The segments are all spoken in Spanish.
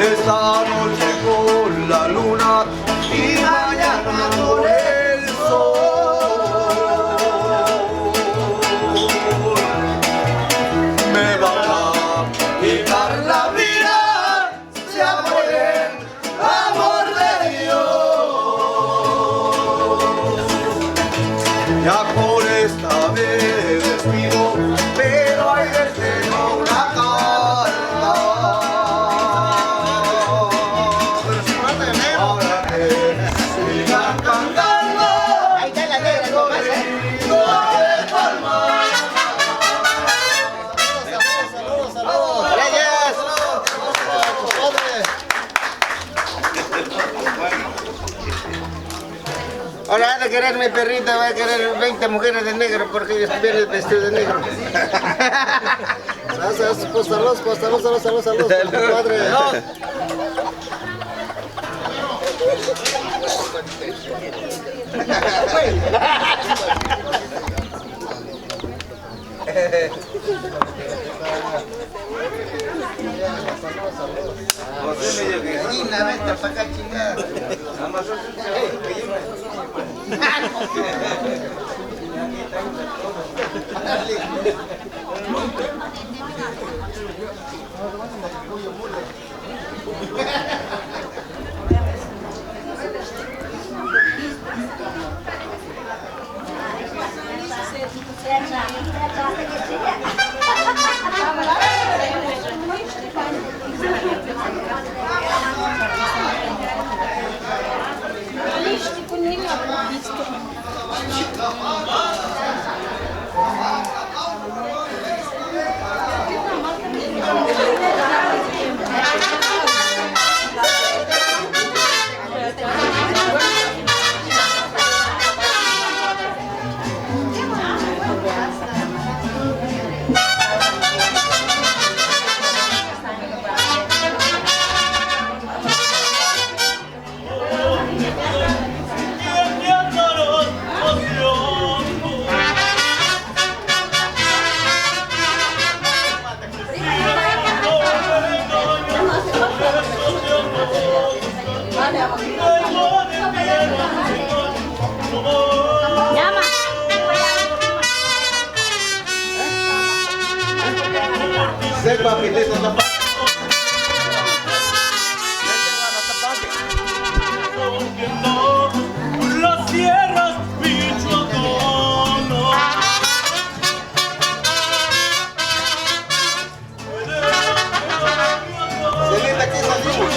Esta noche con la luna y mañana con el sol me van a quitar la vida, sea por el amor de Dios. Ya por esta vez despido, pero hay desde una carta. Ahora que sigan cantando, Ahí está la negra, nomás, saludos. Gracias. Ahora van a querer mi perrita, va a querer 20 mujeres de negro porque ellos vienen vestidos de negro. Pues saludos, compadre. José medio gallina, vete para acá, chingada. Sepa que te está las tierras michoacanas. Celita, ¿qué salimos?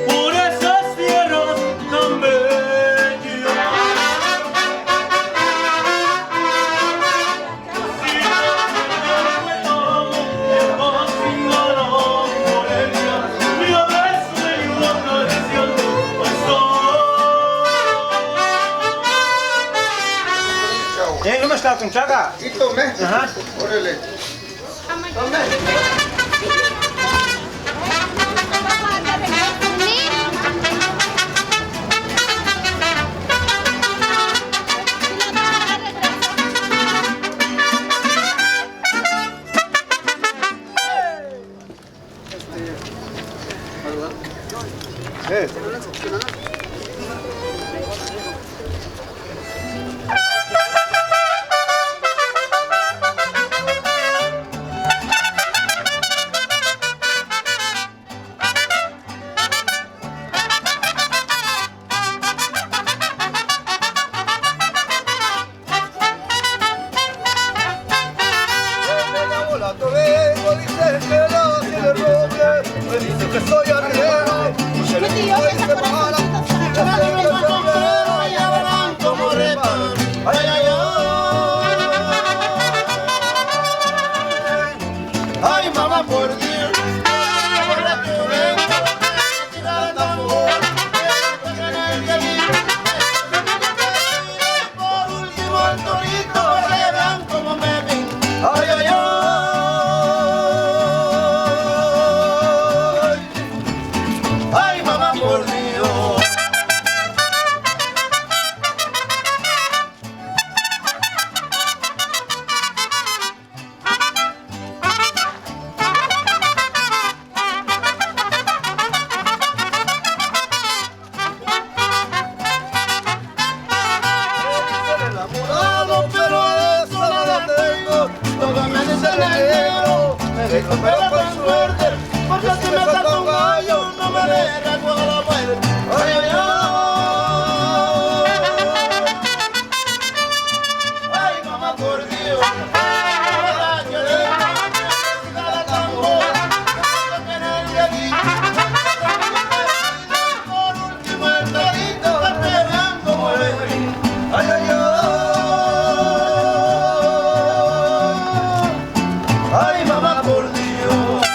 Por esas tierras tan bellas, si no me fascinarán por ellas, y a veces yo acariciando el sol. ¿Cómo está, Conchaga? ¿Y tomé? Ajá. Órale. Tomé. Pero con suerte, porque si me saca un gallo, no me deja con la muerte. Ay, ay, ay. Ay, mamá, por Dios. Ay, yo le digo a la tambora, que en el violín, por último el torito, que vean como le ven. Ay, ay, ay. Ay, mamá, por Dios.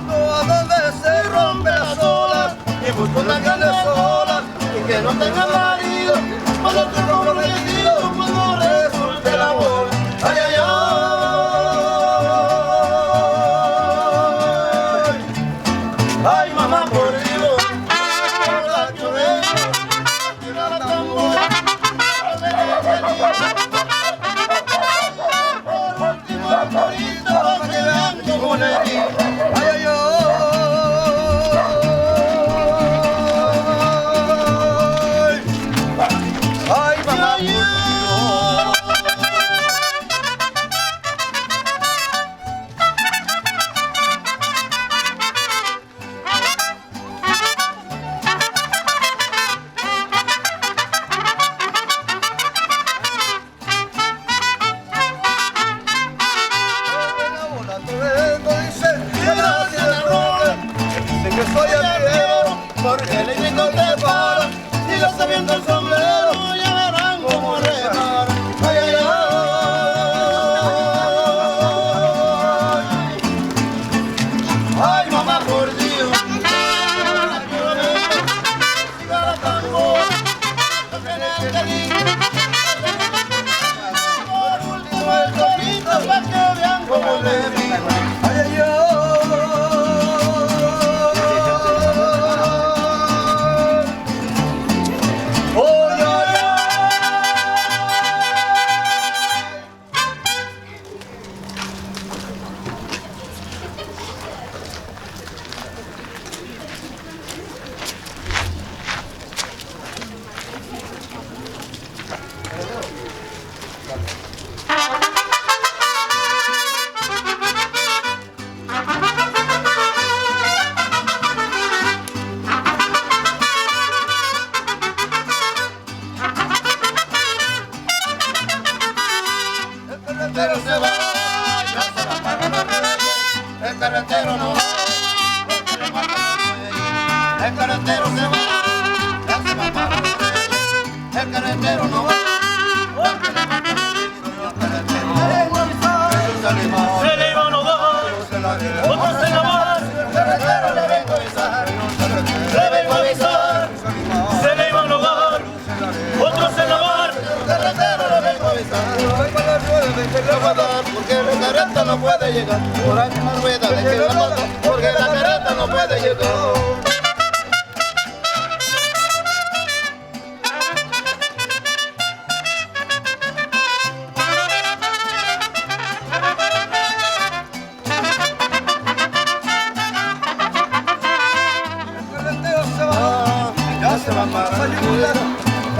A donde se rompen las olas y busco una grandes olas y que no tenga marido, cuando te comprometido, cuando resulte la bola. Ay, ay, ay. Ay, mamá, por Dios. Ahora yo vengo, tira la tambora, por último el corito, para que vean como le digo. Ay, ay, ay. Ay, mamá, por Dios. Dicen que soy el viejo, porque le grito te para. Sigo sabiendo el sombrero, ya verán cómo repara. Ay, ay, ay. Ay, mamá, por Dios. Siga la tambora, por último el torito, para que vean cómo le digo. Ay, ay, ay. El carretero se va, ya se va para los reyes. El carretero no va, porque le matan los reyes. El carretero se va, ya se va para los reyes. El carretero no va, porque le matan los reyes. El carretero Se le iban los dos, otros se la van. el carretero le vengo a avisar, le vengo a avisar. Se le iban los dos, otros se la van. El carretero le vengo a avisar. Porque el carretero no puede llegar. Por ahí una rueda de que la mata.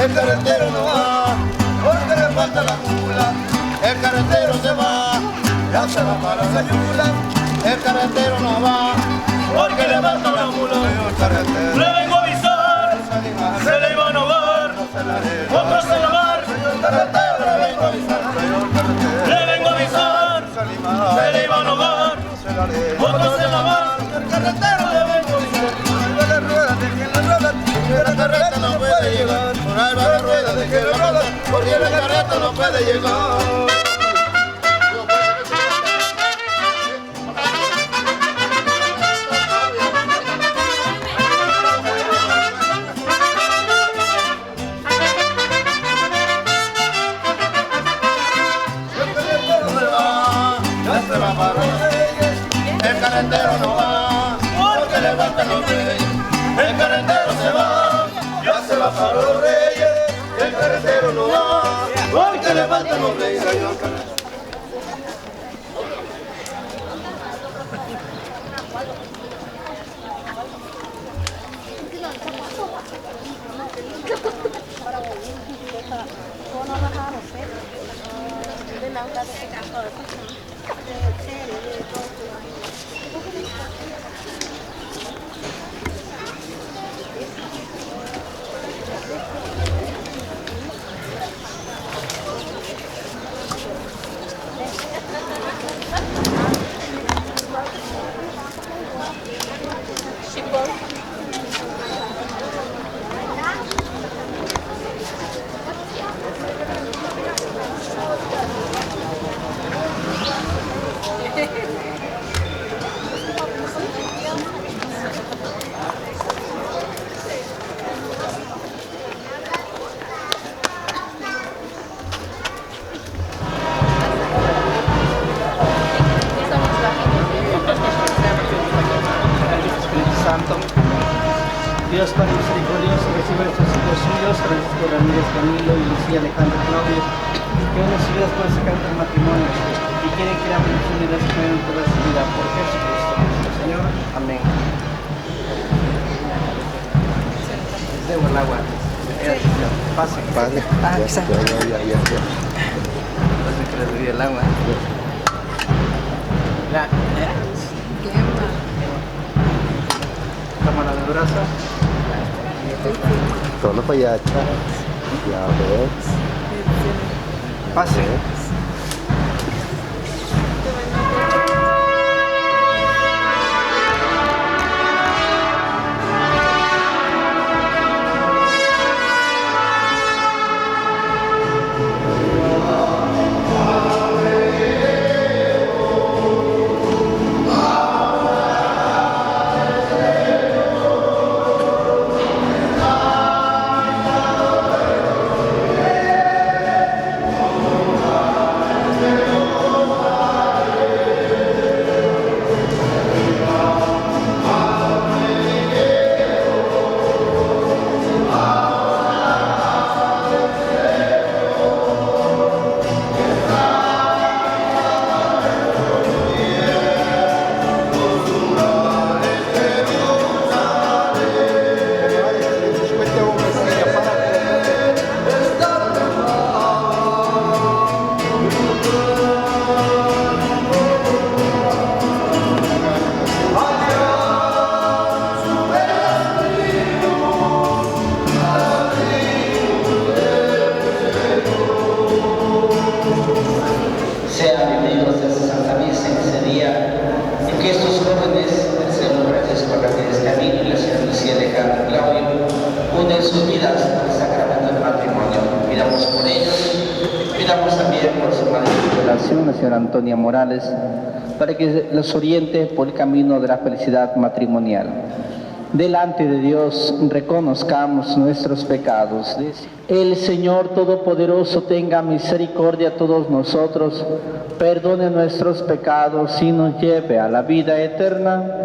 el carretero no va, porque le falta la mula. El carretero se va, ya se va para la yula. El carretero no va, porque le falta la mula. El carretero Le vengo a avisar, se le iba a ahogar, otros en la mar. el carretero le vengo a avisar. Le vengo a avisar, se le iba a ahogar, otros en la mar. El carretero le vengo a avisar. La carreta no puede llegar, por ahí va la rueda de que la rueda, porque la carreta no puede llegar. El carretero no va, porque le faltan los reyes. El carretero se va, ya se va para los reyes. El carretero no va, porque le faltan los reyes. Santo, Dios Padre misericordioso, recibe estos hijos suyos, Francisco Ramírez Camilo y Lucía Alejandro Claudio, que unos vidas por ese canto del matrimonio y quieren que la bendición de Dios puedan toda su vida por Jesucristo nuestro Señor. Amén. Les debo el agua. Pasen. Padre. Entonces que les doy el agua. Ya. Cámara de brazo. Solo para allá, ya ves. Pase. La señora Antonia Morales, para que los oriente por el camino de la felicidad matrimonial. Delante de Dios reconozcamos nuestros pecados. El Señor Todopoderoso tenga misericordia a todos nosotros, perdone nuestros pecados y nos lleve a la vida eterna.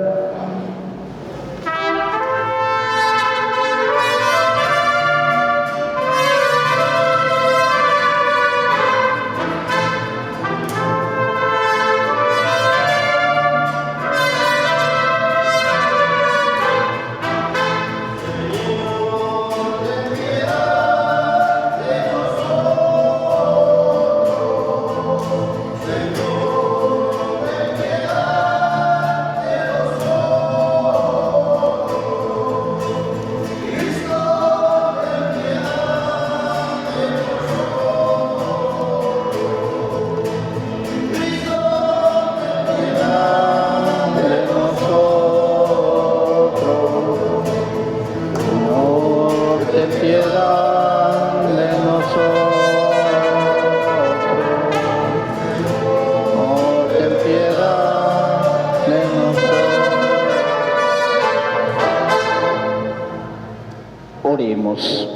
Dios.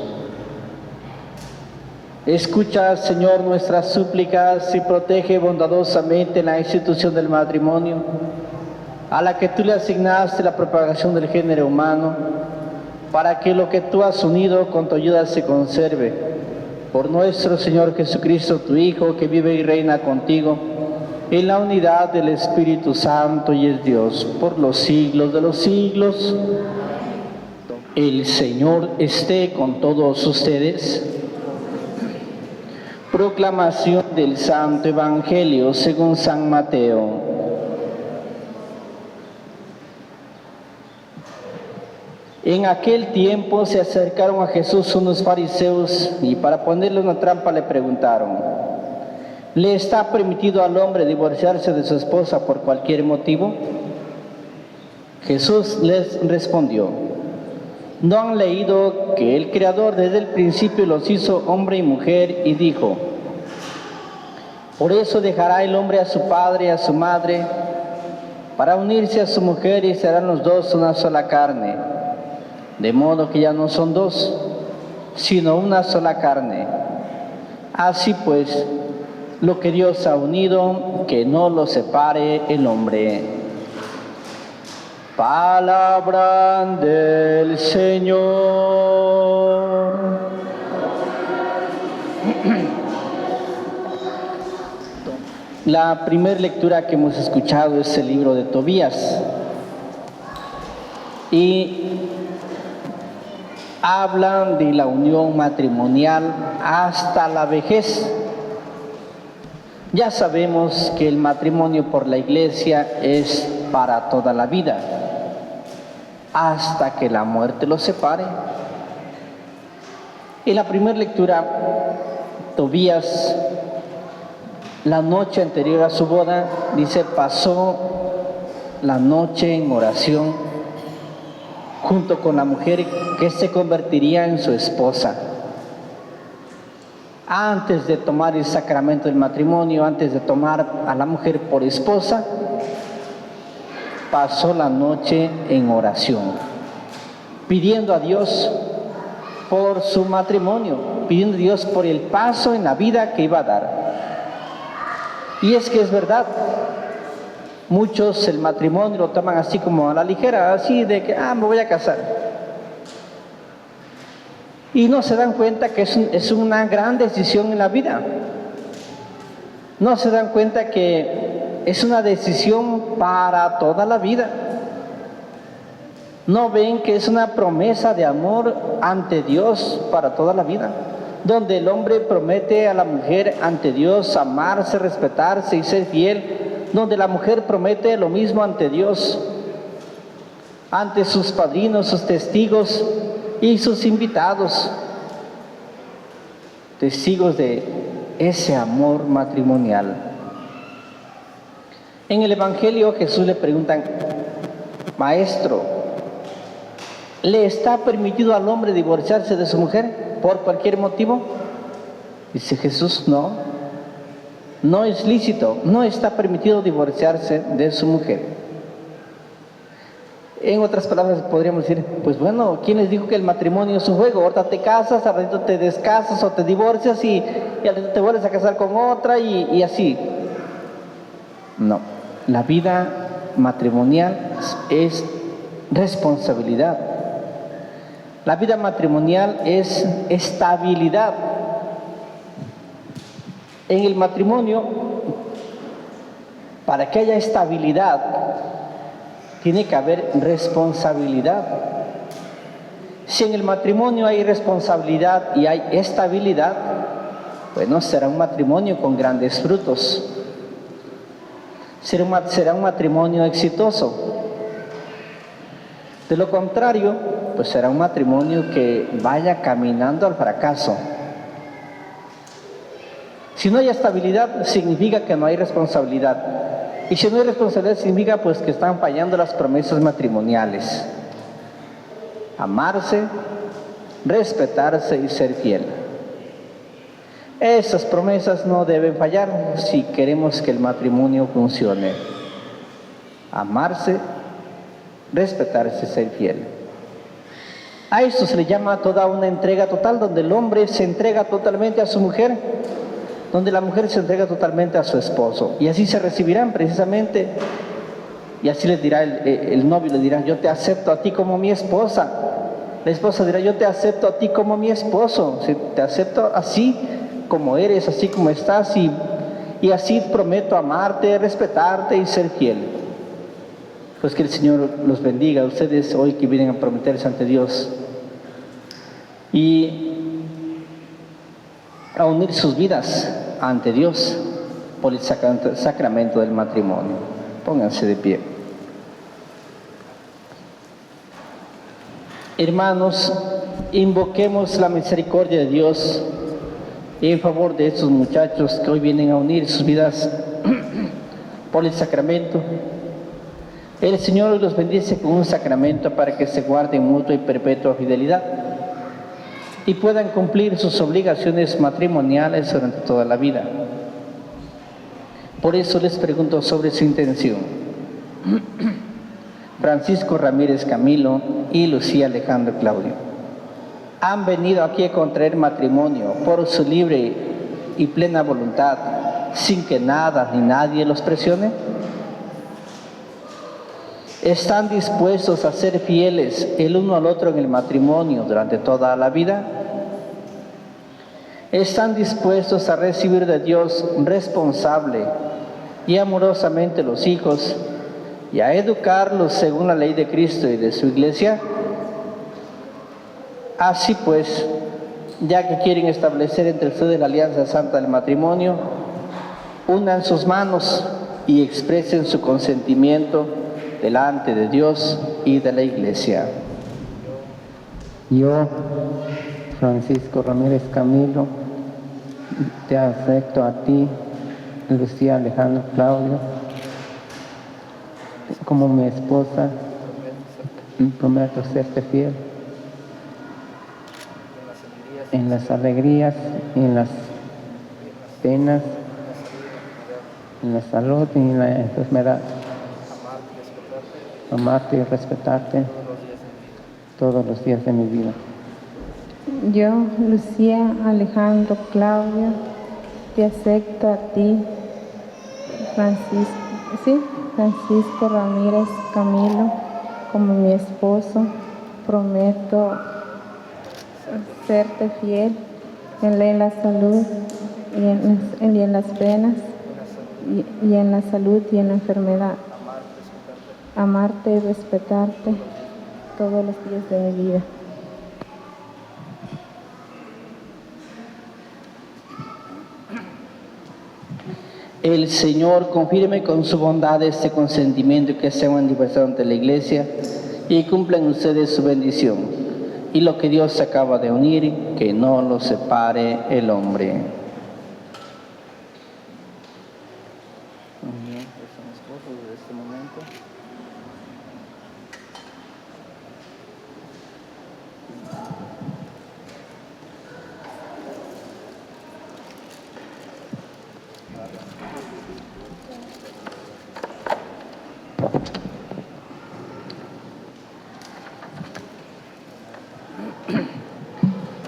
Escucha, Señor, nuestras súplicas y protege bondadosamente la institución del matrimonio, a la que tú le asignaste la propagación del género humano, para que lo que tú has unido con tu ayuda se conserve. Por nuestro Señor Jesucristo, tu Hijo, que vive y reina contigo, en la unidad del Espíritu Santo y es Dios, por los siglos de los siglos. El Señor esté con todos ustedes. Proclamación del Santo Evangelio según San Mateo. En aquel tiempo se acercaron a Jesús unos fariseos y para ponerle una trampa le preguntaron: ¿le está permitido al hombre divorciarse de su esposa por cualquier motivo? Jesús les respondió: ¿no han leído que el Creador desde el principio los hizo hombre y mujer y dijo: por eso dejará el hombre a su padre y a su madre para unirse a su mujer y serán los dos una sola carne? De modo que ya no son dos, sino una sola carne. Así pues, lo que Dios ha unido, que no lo separe el hombre. Palabra del Señor. La primera lectura que hemos escuchado es el libro de Tobías. Y hablan de la unión matrimonial hasta la vejez. Ya sabemos que el matrimonio por la Iglesia es para toda la vida, hasta que la muerte los separe. En la primera lectura, Tobías, la noche anterior a su boda, dice, pasó la noche en oración junto con la mujer que se convertiría en su esposa. Antes de tomar el sacramento del matrimonio, antes de tomar a la mujer por esposa, pasó la noche en oración, pidiendo a Dios por su matrimonio, pidiendo a Dios por el paso en la vida que iba a dar. Y es que es verdad, muchos el matrimonio lo toman así como a la ligera, así de que, me voy a casar. Y no se dan cuenta que es una gran decisión en la vida. No se dan cuenta que es una decisión para toda la vida. No ven que es una promesa de amor ante Dios para toda la vida, donde el hombre promete a la mujer ante Dios amarse, respetarse y ser fiel, donde la mujer promete lo mismo ante Dios, ante sus padrinos, sus testigos y sus invitados, testigos de ese amor matrimonial. En el Evangelio Jesús le preguntan: Maestro, ¿le está permitido al hombre divorciarse de su mujer por cualquier motivo? Dice Jesús: no es lícito, no está permitido divorciarse de su mujer. En otras palabras podríamos decir, pues bueno, ¿quién les dijo que el matrimonio es un juego? Ahorita te casas, al ratito te descasas o te divorcias y al ratito te vuelves a casar con otra y así. No, la vida matrimonial es responsabilidad. La vida matrimonial es estabilidad. En el matrimonio, para que haya estabilidad, tiene que haber responsabilidad. Si en el matrimonio hay responsabilidad y hay estabilidad, bueno, será un matrimonio con grandes frutos. Será un matrimonio exitoso. De lo contrario, pues será un matrimonio que vaya caminando al fracaso. Si no hay estabilidad, significa que no hay responsabilidad. Y si no hay responsabilidad, significa pues que están fallando las promesas matrimoniales. Amarse, respetarse y ser fiel. Esas promesas no deben fallar si queremos que el matrimonio funcione. Amarse, respetarse y ser fiel. A esto se le llama toda una entrega total, donde el hombre se entrega totalmente a su mujer, donde la mujer se entrega totalmente a su esposo. Y así se recibirán precisamente, y así les dirá el novio, le dirá: yo te acepto a ti como mi esposa. La esposa dirá: yo te acepto a ti como mi esposo, te acepto así como eres, así como estás, y así prometo amarte, respetarte y ser fiel. Pues que el Señor los bendiga a ustedes hoy que vienen a prometerse ante Dios y a unir sus vidas ante Dios por el sacramento del matrimonio. Pónganse de pie. Hermanos, invoquemos la misericordia de Dios en favor de estos muchachos que hoy vienen a unir sus vidas por el sacramento. El Señor los bendice con un sacramento para que se guarden mutua y perpetua fidelidad y puedan cumplir sus obligaciones matrimoniales durante toda la vida. Por eso les pregunto sobre su intención. Francisco Ramírez Camilo y Lucía Alejandro Claudio han venido aquí a contraer matrimonio por su libre y plena voluntad, sin que nada ni nadie los presione. ¿Están dispuestos a ser fieles el uno al otro en el matrimonio durante toda la vida? ¿Están dispuestos a recibir de Dios responsable y amorosamente los hijos y a educarlos según la ley de Cristo y de su Iglesia? Así pues, ya que quieren establecer entre ustedes la alianza santa del matrimonio, unan sus manos y expresen su consentimiento delante de Dios y de la Iglesia. Yo, Francisco Ramírez Camilo, te acepto a ti, Lucía Alejandro Claudio, como mi esposa, y prometo serte fiel en las alegrías y en las penas, en la salud y en la enfermedad, amarte y respetarte todos los días de mi vida. Yo, Lucía Alejandro Claudio, te acepto a ti, Francisco Ramírez Camilo, como mi esposo. Prometo serte fiel en la salud y en las penas, y en la salud y en la enfermedad. Amarte y respetarte todos los días de mi vida. El Señor confirme con su bondad este consentimiento, que sea una libertad ante la Iglesia y cumplan ustedes su bendición. Y lo que Dios acaba de unir, que no lo separe el hombre.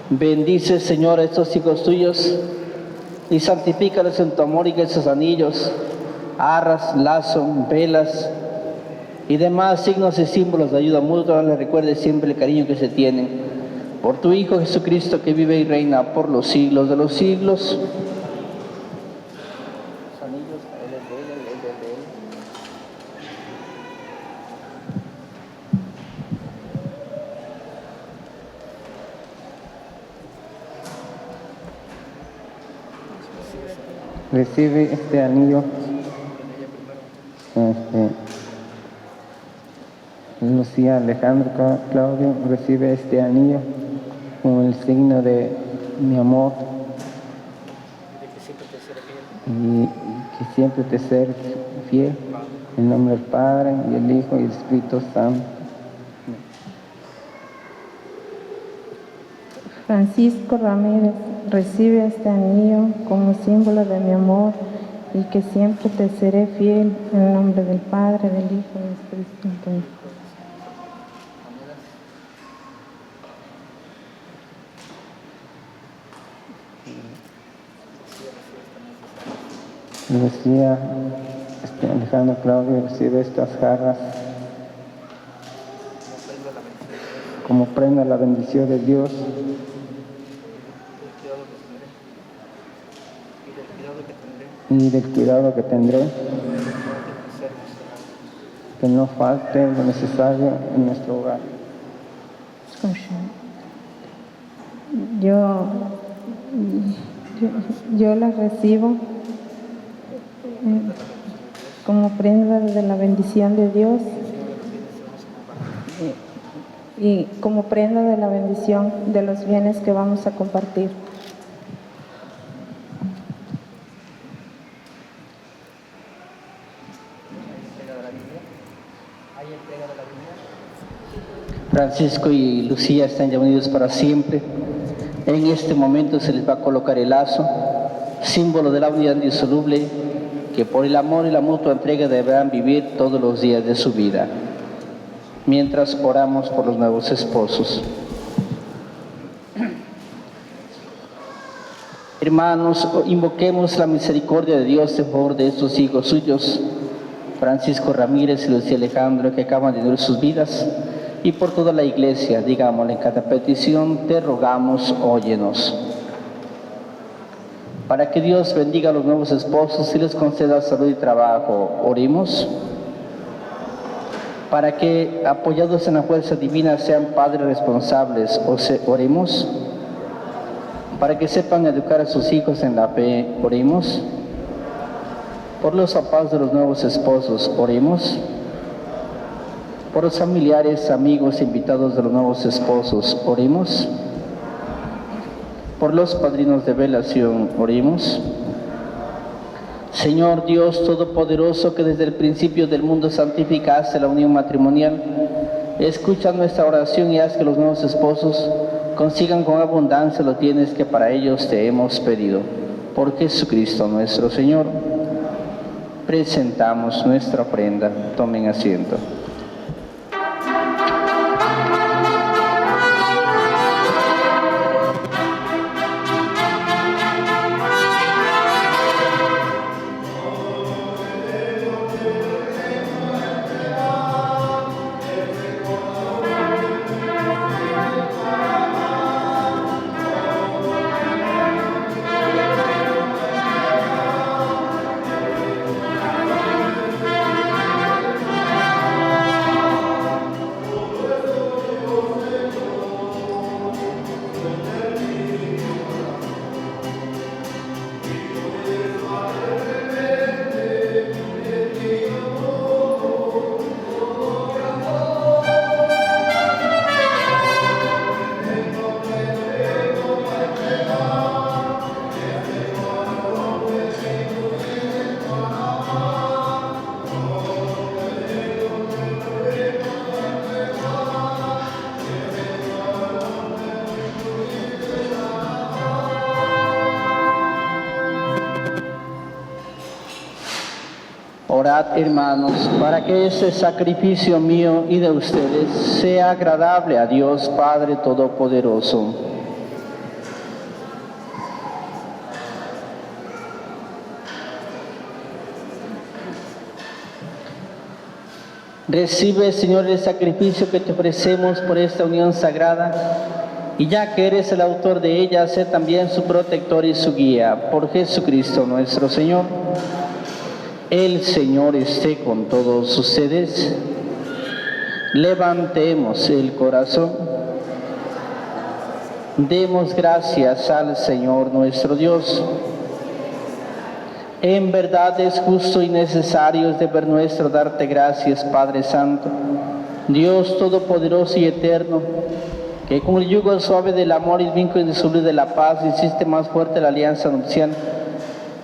Bendice, Señor, a estos hijos tuyos y santifícalos en tu amor, y que esos anillos, arras, lazo, velas y demás signos y símbolos de ayuda mutua les recuerde siempre el cariño que se tienen por tu Hijo Jesucristo, que vive y reina por los siglos de los siglos. Recibe este anillo, Lucía Alejandro Claudio, recibe este anillo como el signo de mi amor y que siempre te seré fiel, en nombre del Padre y el Hijo y el Espíritu Santo. Francisco Ramírez, recibe este anillo como símbolo de mi amor y que siempre te seré fiel, en el nombre del Padre, del Hijo y del Espíritu Santo. Lucía, Alejandro Claudio, recibe estas jarras como prenda la bendición de Dios y del cuidado que tendré, que no falte lo necesario en nuestro hogar. Yo la recibo como prenda de la bendición de Dios y como prenda de la bendición de los bienes que vamos a compartir. Francisco y Lucía están ya unidos para siempre. En este momento se les va a colocar el lazo, símbolo de la unidad indisoluble, que por el amor y la mutua entrega deberán vivir todos los días de su vida. Mientras oramos por los nuevos esposos. Hermanos, invoquemos la misericordia de Dios en favor de estos hijos suyos, Francisco Ramírez y Lucía Alejandro, que acaban de vivir sus vidas, y por toda la iglesia. Digámosle en cada petición: te rogamos, óyenos. Para que Dios bendiga a los nuevos esposos y les conceda salud y trabajo, oremos. Para que, apoyados en la fuerza divina, sean padres responsables, oremos. Para que sepan educar a sus hijos en la fe, oremos. Por los papás de los nuevos esposos, oremos. Por los familiares, amigos, invitados de los nuevos esposos, oremos. Por los padrinos de velación, oremos. Señor Dios Todopoderoso, que desde el principio del mundo santificaste la unión matrimonial, escucha nuestra oración y haz que los nuevos esposos consigan con abundancia los bienes que para ellos te hemos pedido. Por Jesucristo nuestro Señor. Presentamos nuestra ofrenda. Tomen asiento. Orad, hermanos, para que este sacrificio mío y de ustedes sea agradable a Dios Padre Todopoderoso. Recibe, Señor, el sacrificio que te ofrecemos por esta unión sagrada, y ya que eres el autor de ella, sé también su protector y su guía, por Jesucristo nuestro Señor. El Señor esté con todos ustedes. Levantemos el corazón. Demos gracias al Señor nuestro Dios. En verdad es justo y necesario, es deber nuestro darte gracias, Padre Santo, Dios Todopoderoso y Eterno, que con el yugo suave del amor y el vínculo indisoluble de la paz hiciste más fuerte la alianza nupcial,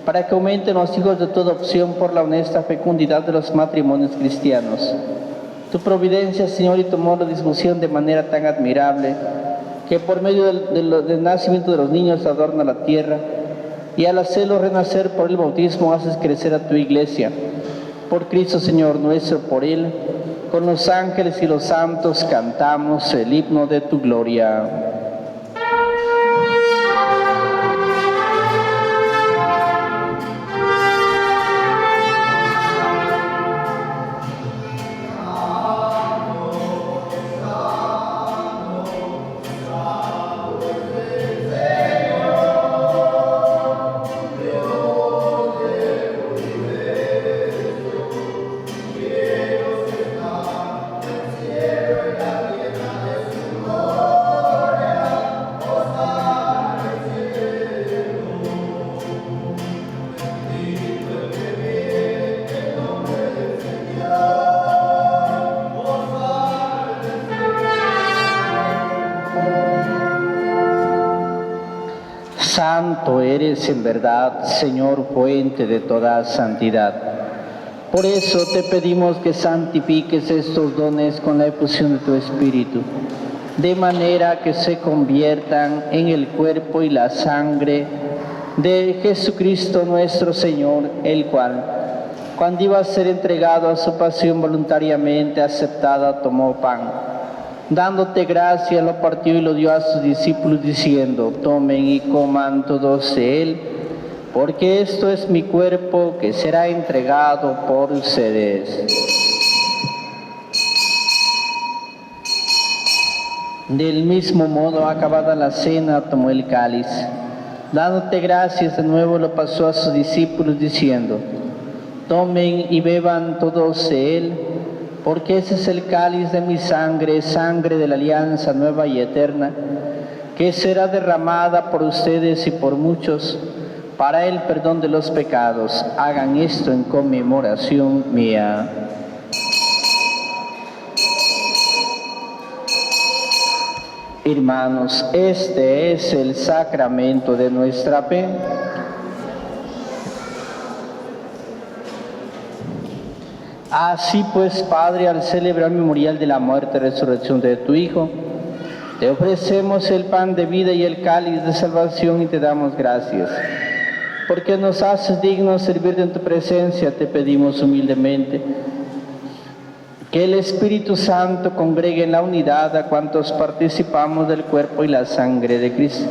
para que aumenten los hijos de toda opción por la honesta fecundidad de los matrimonios cristianos. Tu providencia, Señor, y tu modo de discusión de manera tan admirable, que por medio del nacimiento de los niños adorna la tierra, y al hacerlo renacer por el bautismo haces crecer a tu iglesia. Por Cristo, Señor nuestro, por Él, con los ángeles y los santos cantamos el himno de tu gloria. Santo eres en verdad, Señor, fuente de toda santidad. Por eso te pedimos que santifiques estos dones con la efusión de tu Espíritu, de manera que se conviertan en el cuerpo y la sangre de Jesucristo nuestro Señor, el cual, cuando iba a ser entregado a su pasión voluntariamente aceptada, tomó pan. Dándote gracia, lo partió y lo dio a sus discípulos, diciendo: tomen y coman todos de él, porque esto es mi cuerpo que será entregado por ustedes. Del mismo modo, acabada la cena, tomó el cáliz. Dándote gracias de nuevo, lo pasó a sus discípulos, diciendo: tomen y beban todos de él, porque ese es el cáliz de mi sangre, sangre de la alianza nueva y eterna, que será derramada por ustedes y por muchos para el perdón de los pecados. Hagan esto en conmemoración mía. Hermanos, este es el sacramento de nuestra fe. Así pues, Padre, al celebrar el memorial de la muerte y resurrección de tu Hijo, te ofrecemos el pan de vida y el cáliz de salvación y te damos gracias. Porque nos haces dignos servirte en tu presencia, te pedimos humildemente que el Espíritu Santo congregue en la unidad a cuantos participamos del cuerpo y la sangre de Cristo.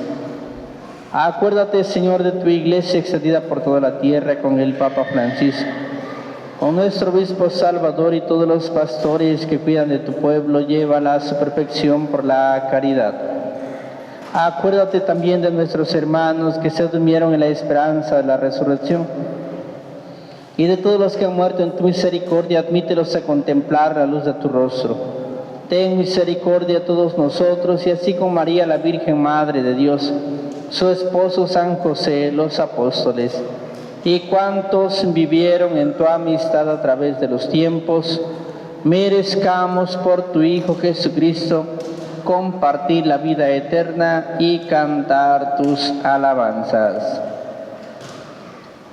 Acuérdate, Señor, de tu iglesia extendida por toda la tierra, con el Papa Francisco, con nuestro obispo Salvador y todos los pastores que cuidan de tu pueblo, llévala a su perfección por la caridad. Acuérdate también de nuestros hermanos que se durmieron en la esperanza de la resurrección, y de todos los que han muerto en tu misericordia, admítelos a contemplar la luz de tu rostro. Ten misericordia a todos nosotros, y así con María, la Virgen Madre de Dios, su esposo San José, los apóstoles, y cuantos vivieron en tu amistad a través de los tiempos, merezcamos por tu Hijo Jesucristo compartir la vida eterna y cantar tus alabanzas.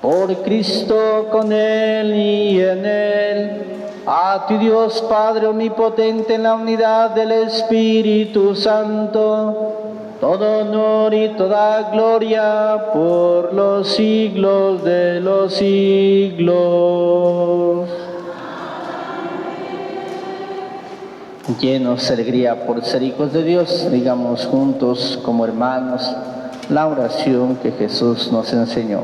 Por Cristo, con Él y en Él, a ti Dios Padre omnipotente, en la unidad del Espíritu Santo, todo honor y toda gloria por los siglos de los siglos. Llenos de alegría por ser hijos de Dios, digamos juntos como hermanos la oración que Jesús nos enseñó.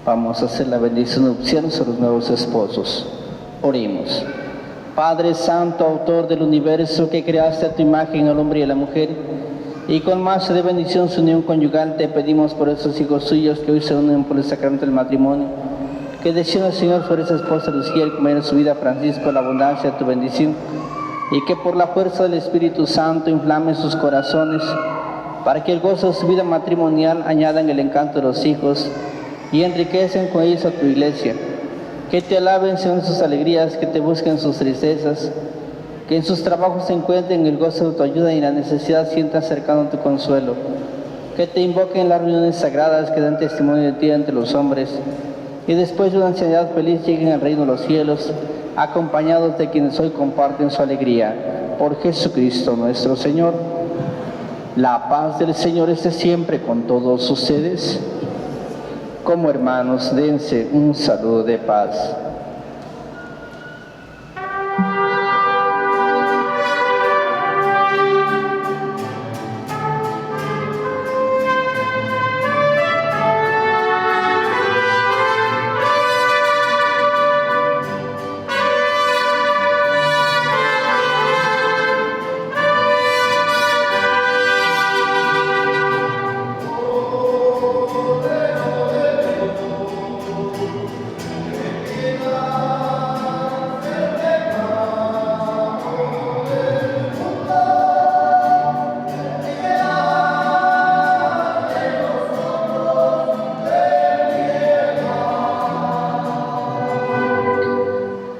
Vamos a hacer la bendición nupcial sobre los nuevos esposos. Oremos. Padre Santo, autor del universo, que creaste a tu imagen al hombre y a la mujer, Y con más de bendición su unión conyugal te pedimos por esos hijos suyos que hoy se unen por el sacramento del matrimonio. Que descienda, Señor, sobre esa esposa Lucía, el compañero de su vida, Francisco, la abundancia de tu bendición. Y que por la fuerza del Espíritu Santo inflame sus corazones, para que el gozo de su vida matrimonial añadan el encanto de los hijos y enriquecen con ellos a tu iglesia. Que te alaben según sus alegrías, que te busquen sus tristezas, que en sus trabajos se encuentren el gozo de tu ayuda y en la necesidad sientan cercano tu consuelo. Que te invoquen en las reuniones sagradas que dan testimonio de ti ante los hombres, y después de una ancianidad feliz lleguen al reino de los cielos, acompañados de quienes hoy comparten su alegría. Por Jesucristo nuestro Señor. La paz del Señor esté siempre con todos ustedes. Como hermanos, dense un saludo de paz.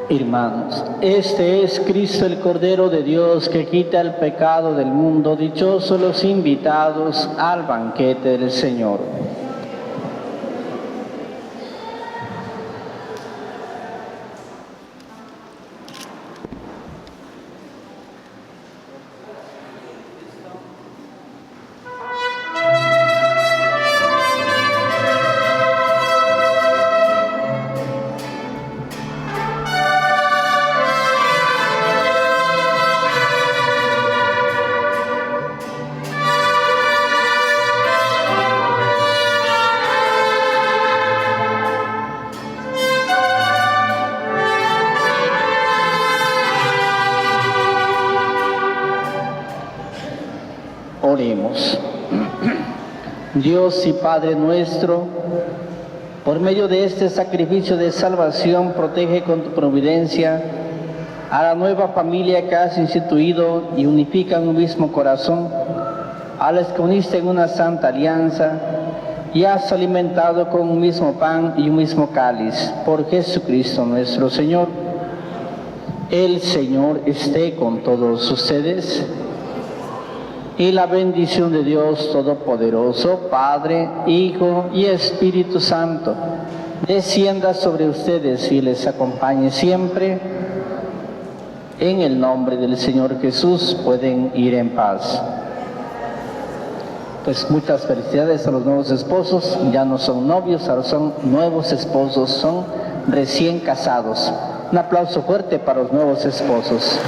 Hermanos, este es Cristo, el Cordero de Dios, que quita el pecado del mundo. Dichosos los invitados al banquete del Señor. Oremos. Dios y Padre nuestro, por medio de este sacrificio de salvación, protege con tu providencia a la nueva familia que has instituido y unifica en un mismo corazón, a las que uniste en una santa alianza y has alimentado con un mismo pan y un mismo cáliz. Por Jesucristo nuestro Señor. El Señor esté con todos ustedes. Y la bendición de Dios Todopoderoso, Padre, Hijo y Espíritu Santo, descienda sobre ustedes y les acompañe siempre. En el nombre del Señor Jesús pueden ir en paz. Pues muchas felicidades a los nuevos esposos. Ya no son novios, ahora son nuevos esposos, son recién casados. Un aplauso fuerte para los nuevos esposos.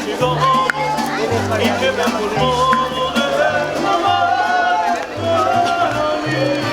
llegó y que me formó de ver mamá para mí.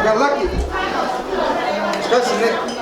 Nagalaki. Casi, ¿eh?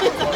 ¿Qué pasó?